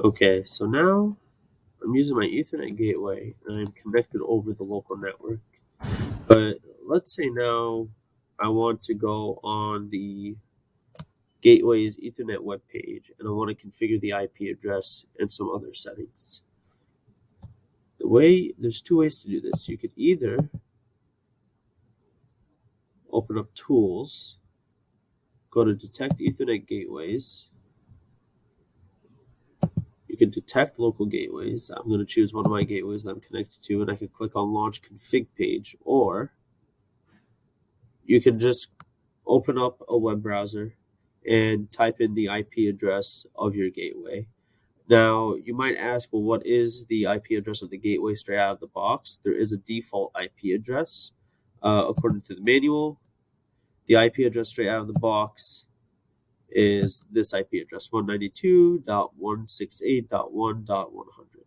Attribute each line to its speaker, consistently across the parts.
Speaker 1: Okay, so now I'm using my Ethernet gateway and I'm connected over the local network. But let's say now I want to go on the gateway's Ethernet web page and I want to configure the IP address and some other settings. There's two ways to do this. You could either open up Tools, go to Detect Ethernet Gateways. You can detect local gateways. I'm going to choose one of my gateways that I'm connected to, and I can click on Launch Config Page, or you can just open up a web browser and type in the IP address of your gateway. Now, you might ask, well, what is the IP address of the gateway straight out of the box? There is a default IP address. According to the manual, the IP address straight out of the box is this IP address, 192.168.1.100.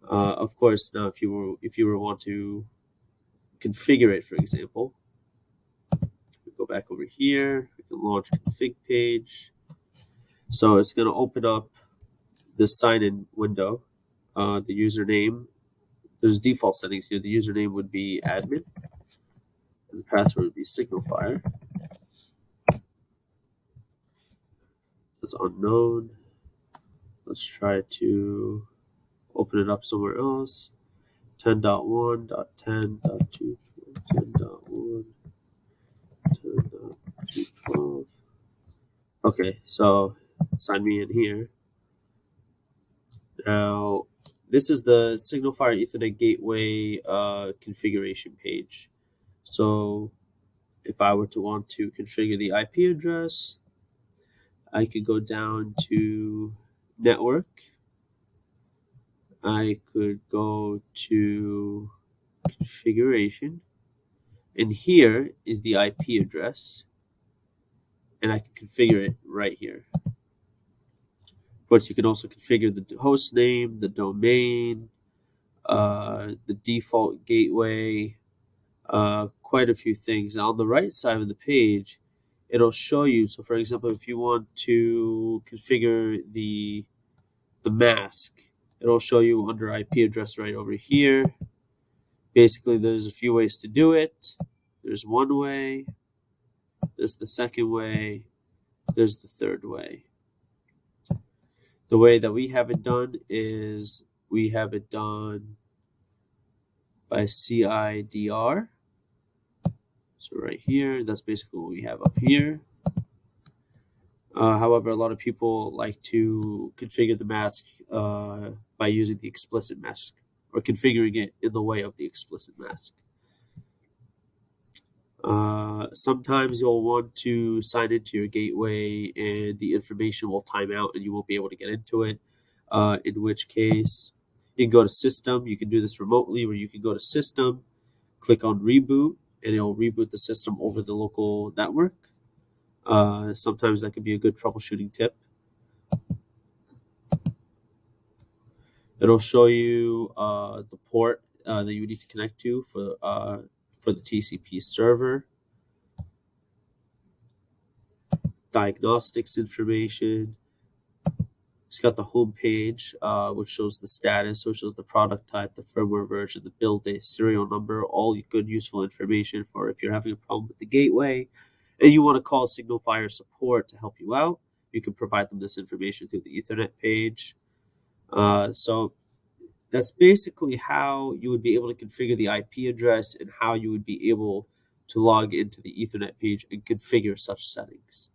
Speaker 1: Of course, now if you were want to configure it, for example, we go back over here. We can launch config page. So it's going to open up this sign-in window. The username. There's default settings here. The username would be admin, and the password would be signifier. That's unknown. Let's try to open it up somewhere else. 10.1.10.2, 10.1, 10.212. Okay, so sign me in here. Now, this is the Signalfire Ethernet Gateway configuration page. So if I were to want to configure the IP address, I could go down to Network. I could go to Configuration. And here is the IP address. And I can configure it right here. Of course, you can also configure the host name, the domain, the default gateway, quite a few things. Now, on the right side of the page, it'll show you. So, for example, if you want to configure the mask, it'll show you under IP address right over here. Basically, there's a few ways to do it. There's one way, there's the second way, there's the third way. The way that we have it done is we have it done by CIDR. So right here, that's basically what we have up here. However, a lot of people like to configure the mask by using the explicit mask or configuring it in the way of the explicit mask. Sometimes you'll want to sign into your gateway and the information will time out and you won't be able to get into it. In which case, you can go to System. You can do this remotely where you can go to System, click on Reboot, and it'll reboot the system over the local network. Sometimes that could be a good troubleshooting tip. It'll show you the port that you need to connect to for the TCP server, diagnostics information. It's got the home page, which shows the status, so it shows the product type, the firmware version, the build date, serial number, all good, useful information for if you're having a problem with the gateway and you want to call Signalfire support to help you out. You can provide them this information through the Ethernet page. So that's basically how you would be able to configure the IP address and how you would be able to log into the Ethernet page and configure such settings.